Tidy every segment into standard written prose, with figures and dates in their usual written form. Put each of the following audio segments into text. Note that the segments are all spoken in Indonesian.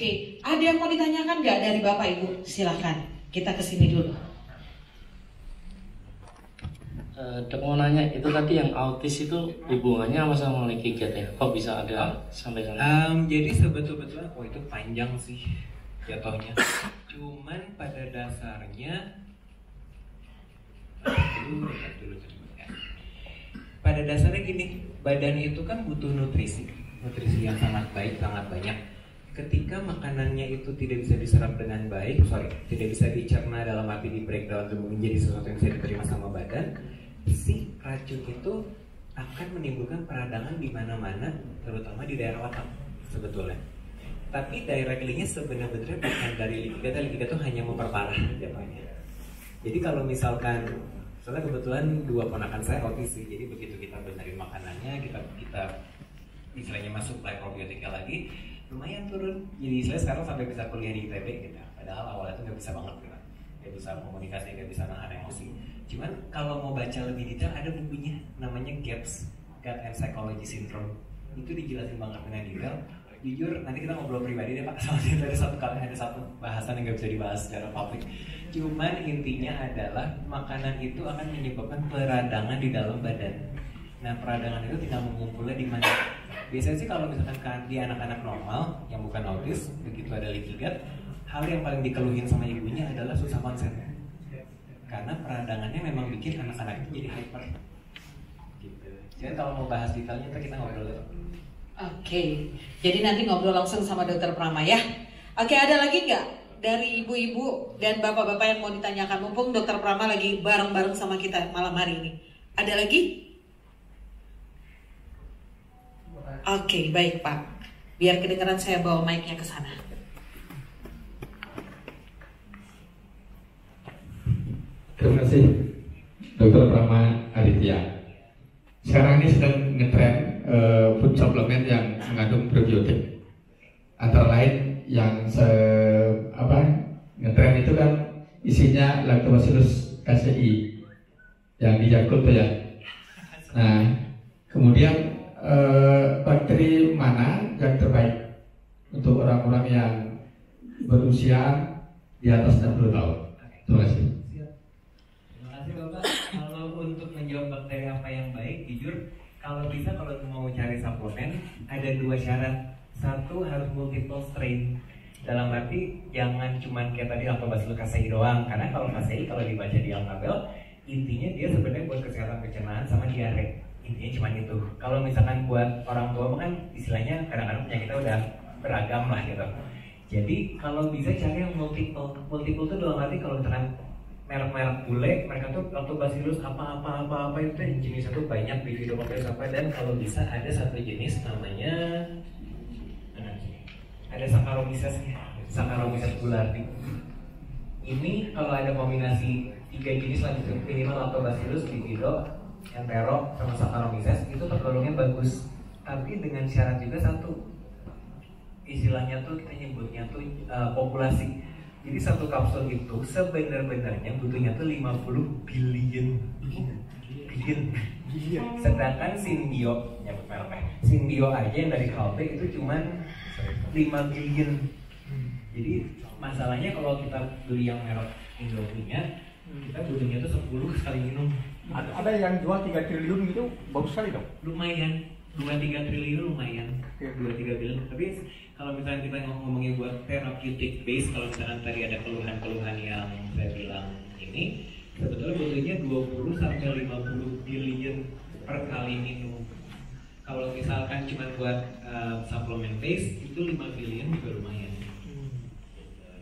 Oke, ada yang mau ditanyakan nggak dari Bapak Ibu? Silahkan, kita kesini dulu. Dok mau nanya, itu tadi yang autis itu hubungannya sama leaky gut ya? Kok bisa ada sampai sana? Jadi sebetulnya, itu panjang sih jatuhnya. Cuman pada dasarnya, pada dasarnya gini, badan itu kan butuh nutrisi yang sangat baik, sangat banyak. Ketika makanannya itu tidak bisa diserap dengan baik, tidak bisa dicerna dalam arti di breakdown menjadi sesuatu yang bisa diterima sama badan, si racun itu akan menimbulkan peradangan di mana-mana, terutama di daerah otak sebetulnya. Tapi directly-nya sebenarnya bukan dari leaky gut itu hanya memperparah jatuhnya. Jadi kalau misalkan, soalnya kebetulan dua ponakan saya autis sih, jadi begitu kita benerin makanannya, kita istilahnya masuk supply probiotika lagi, lumayan turun. Jadi saya sekarang sampai bisa kuliah di ITB gitu. Padahal awalnya tuh nggak bisa banget gitu, nggak bisa komunikasi, nggak bisa nahan emosi. Cuman kalau mau baca lebih detail ada bukunya, namanya GAPS, Gut and Psychology Syndrome. Itu dijelasin banget dengan detail. Jujur nanti kita ngobrol pribadi deh Pak, soalnya ada satu bahasan yang nggak bisa dibahas secara publik. Cuman intinya adalah makanan itu akan menyebabkan peradangan di dalam badan. Nah peradangan itu tidak mengumpulnya di mana? Biasanya sih kalau misalkan di anak-anak normal yang bukan autis, begitu ada leaky gut, hal yang paling dikeluhin sama ibunya adalah susah konsen. Karena peradangannya memang bikin anak-anak itu jadi hyper. Gitu. Jadi kalau mau bahas detailnya kita ngobrol dulu. Oke, jadi nanti ngobrol langsung sama Dokter Prama ya. Oke, ada lagi nggak dari ibu-ibu dan bapak-bapak yang mau ditanyakan? Mumpung Dokter Prama lagi bareng-bareng sama kita malam hari ini. Ada lagi? Oke, baik Pak. Biar kedengaran saya bawa mic-nya ke sana. Terima kasih Dokter Prama Aditya. Sekarang ini sedang ngetren food supplement yang mengandung probiotik. Antara lain yang ngetren itu kan isinya Lactobacillus casei yang di Yakult tuh ya. Nah, kemudian bakteri mana yang terbaik untuk orang-orang yang berusia di atas 60 tahun? Terima kasih. Terima kasih Bapak. Kalau untuk menjawab bakteri apa yang baik, jujur kalau mau cari suplemen ada dua syarat. Satu, harus multiple strain. Dalam arti jangan cuman kayak tadi Lactobacillus casei doang, karena kalau casei kalau dibaca di label intinya dia sebenarnya buat kesehatan pencernaan sama diare. Intinya cuma itu. Kalau misalkan buat orang tua kan istilahnya kadang-kadang penyakitnya udah beragam lah gitu. Jadi kalau bisa cari yang multiple tuh dalam arti kalau misalkan merek-merek bule, mereka tuh Lactobacillus apa itu jenisnya tuh banyak, Bifidobacillus apa, dan kalau bisa ada satu jenis namanya ada Saccharomyces boulardii. Ini kalau ada kombinasi 3 jenis lah, minimal Lactobacillus, Bifido, Entero, sama Saccharomyces, itu tergolongnya bagus. Tapi dengan syarat juga satu, istilahnya tuh kita nyebutnya tuh populasi. Jadi satu kapsul itu sebenarnya butuhnya tuh 50 billion. Sedangkan Symbio, nyebut mereknya, Symbio aja yang dari Caltech itu cuman 5 billion. Jadi masalahnya kalau kita beli yang merek Indo punya, kita butuhnya tuh 10 sekali minum. Ada yang jual 3 triliun gitu, bagus sekali dong. Lumayan, 2-3 triliun lumayan. 2-3 triliun. Tapi kalau misalnya kita ngomongin buat therapeutic base, kalau misalkan tadi ada keluhan-keluhan yang saya bilang ini, sebetulnya butuhnya 20-50 billion per kali minum. Kalau misalkan cuma buat supplement base itu 5 billion juga lumayan.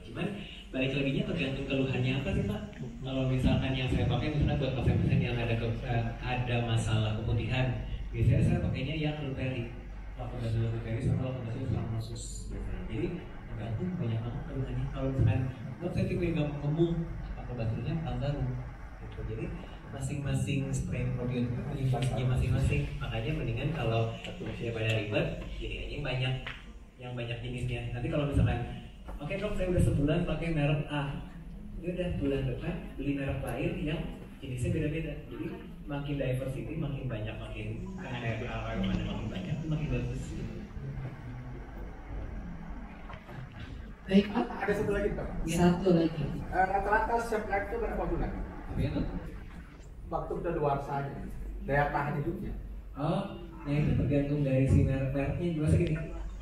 Cuman balik lagi tergantung keluhannya apa sih Pak. Kalau misalkan yang saya pakai misalnya buat pasien-pasien yang ada masalah keputihan, biasanya saya pakainya yang Luperi, Lactobacillus Luperi sama Lactobacillus rhamnosus. Jadi tergantung banyak banget keluhannya. Kalau misalkan saya tipe yang gampang ngomong, Lactobacillusnya Kangaroo gitu. Jadi masing-masing strain probiotik itu punya fungsinya masing-masing. Makanya mendingan kalau daripada ribet, jadi aja yang banyak jenisnya. Nanti kalau misalkan, oke dok, saya udah sebulan pakai merek A, ini udah bulan depan beli merek lain yang jenisnya beda-beda. Jadi makin diversity, makin banyak, makin aromanya makin banyak, makin bagus. Baik Pak. Ada satu lagi Pak. Satu lagi. Rata-rata setiap live itu berapa bulan? Waktu kedaluarsanya, daya tahan hidupnya. Oh, nah itu tergantung dari si merek-mereknya. Juga segini,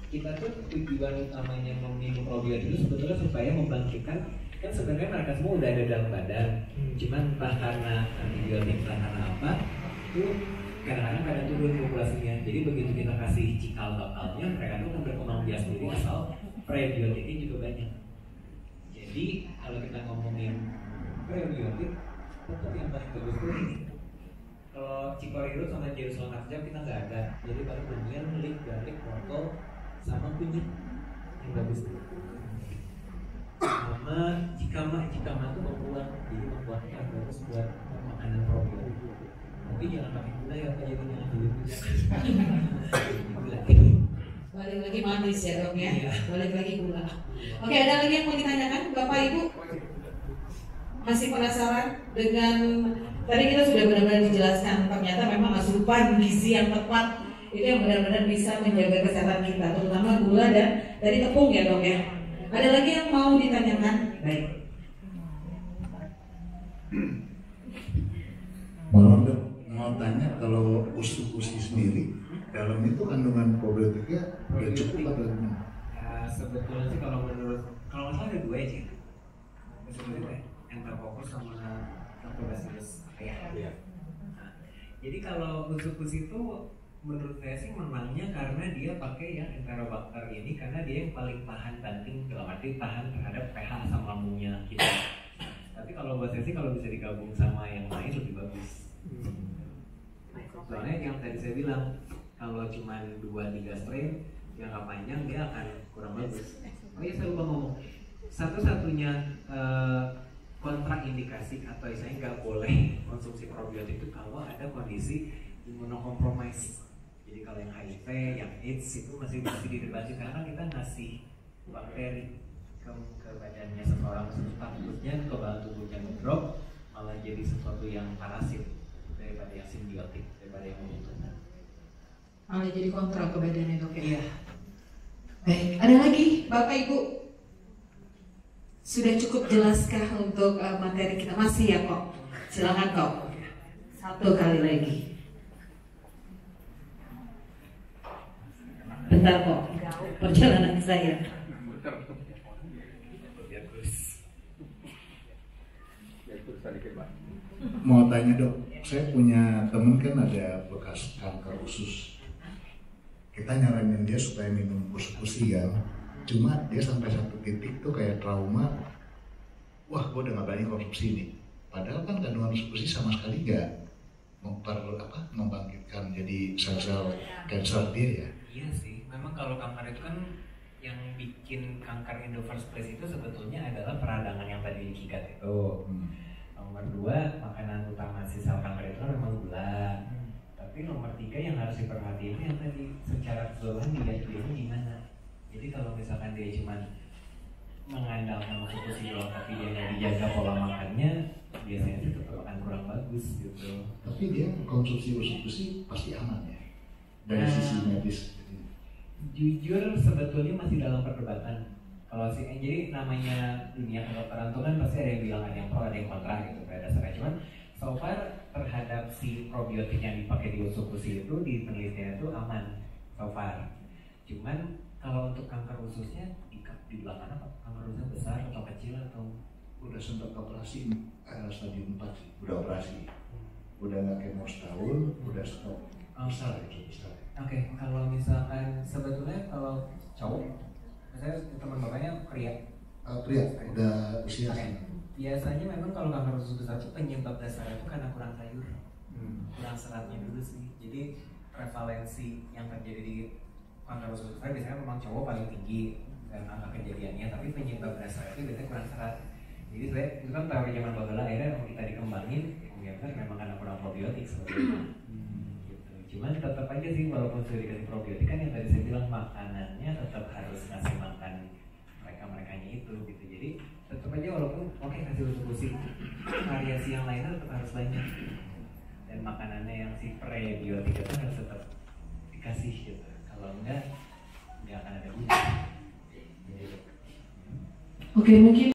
kita tuh tujuan utamanya meminum probiotik itu sebetulnya supaya membangkitkan, kan sebenarnya mereka semua udah ada dalam badan, cuman entah karena antibiotik, entah karena apa, itu kadang-kadang pada turun populasinya. Jadi begitu kita kasih cikal bakalnya, mereka tuh akan berkembang biak sendiri asal prebiotiknya juga banyak. Jadi kalau kita ngomongin prebiotik, tetap yang paling bagus itu ini. Kalau Cicorirut sama Jerusalem Jam kita nggak ada, jadi baru kemudian link, garlic, wortel, sama kunyit yang bagus. Sama jikama itu membuat, jadi membuatnya yang bagus buat makanan probiotik. Tapi jangan pakai gula ya, apa jadi jangan dulu gula. Balik lagi manis ya dok ya, balik lagi gula. Oke, ada lagi yang mau ditanyakan Bapak Ibu? Masih penasaran dengan tadi kita sudah benar-benar dijelaskan, ternyata memang asupan gizi yang tepat itu yang benar-benar bisa menjaga kesehatan kita, terutama gula dan dari tepung ya dok ya. Ada lagi yang mau ditanyakan? Baik. Malam dok, mau tanya kalau usus sendiri dalam itu kandungan probiotiknya udah cukup atau gimana? Ya sebetulnya sih kalau menurut, kalau nggak salah ada 2 aja. Sebetulnya Enterococcus sama Lactobacillus aedes. Nah, jadi kalau usus itu menurut saya sih menangnya karena dia pakai yang Enterobacter ini, karena dia yang paling tahan banting, dalam arti tahan terhadap pH asam lambungnya kita. Tapi kalau buat saya sih kalau bisa digabung sama yang lain lebih bagus. Soalnya yang tadi saya bilang, kalau cuma 2-3 strain jangka panjang dia akan kurang bagus. Oh iya, saya lupa ngomong, satu-satunya kontraindikasi atau istilahnya nggak boleh konsumsi probiotik itu kalau ada kondisi imunokompromis. Jadi kalau yang HIV, yang AIDS itu masih didebati karena kita ngasih bakteri ke badannya seseorang, takutnya kekebalan tubuhnya ngedrop, malah jadi sesuatu yang parasit daripada yang simbiotik, daripada yang menguntungkan. Malah jadi kontra ke badannya dok ya? Iya. Baik, ada lagi Bapak Ibu? Sudah cukup jelaskah untuk materi kita? Masih ya kok? Silakan kok. Satu kali lagi. Bentar kok, perjalanan saya. Mau tanya dok, saya punya temen kan ada bekas kanker usus. Kita nyaranin dia supaya minum kursi kan. Cuma dia sampai satu titik tuh kayak trauma. Wah, gue udah gak berani konsumsi nih. Padahal kan kandungan kursi sama sekali gak membangkitkan jadi sel-sel kanker dia ya. Iya sih, memang kalau kanker itu kan yang bikin kanker in the first place itu sebetulnya adalah peradangan yang tadi dikikat itu. Nomor 2, makanan utama si sel kanker itu kan memang gula. Tapi nomor 3 yang harus diperhatiin yang tadi secara keseluruhan dia gimana. Jadi kalau misalkan dia cuma mengandalkan konsumsi doang tapi dia nggak dijaga pola makannya, biasanya sih tetap akan kurang bagus gitu. Tapi dia konsumsi usus pasti aman ya dari sisi medis. Jujur sebetulnya masih dalam perdebatan. Kalau jadi namanya dunia kedokteran itu kan pasti ada yang bilang ada yang pro, ada yang kontra gitu pada dasarnya. Cuman so far terhadap si probiotik yang dipakai di usus itu di penelitian itu aman so far. Cuman kalau untuk kanker ususnya di belakang apa? Kanker ususnya besar atau kecil atau? Udah sempat operasi stadium 4 sih, udah operasi. Udah nggak kemo setahun, udah stop. Besar itu besar. Oke, kalau misalkan sebetulnya kalau cowok, saya teman bapaknya pria. Pria, udah usia. Biasanya memang kalau kanker usus besar itu penyebab dasarnya itu karena kurang sayur, kurang seratnya dulu sih. Jadi prevalensi yang terjadi di kanker usus besar biasanya memang cowok paling tinggi dan angka kejadiannya, tapi penyebab dasarnya itu biasanya kurang serat. Jadi saya itu kan teori zaman Babala akhirnya kita dikembangin, ya kan memang karena kurang probiotik sebetulnya. Gitu. Cuman tetap aja sih walaupun sudah dikasih probiotik kan yang tadi saya bilang makanannya tetap harus ngasih makan mereka-merekanya itu gitu. Jadi tetap aja walaupun oke kasih usus variasi yang lainnya tetap harus banyak. Dan makanannya yang si prebiotik itu harus tetap dikasih gitu. Kalau enggak akan ada guna. Oke, mungkin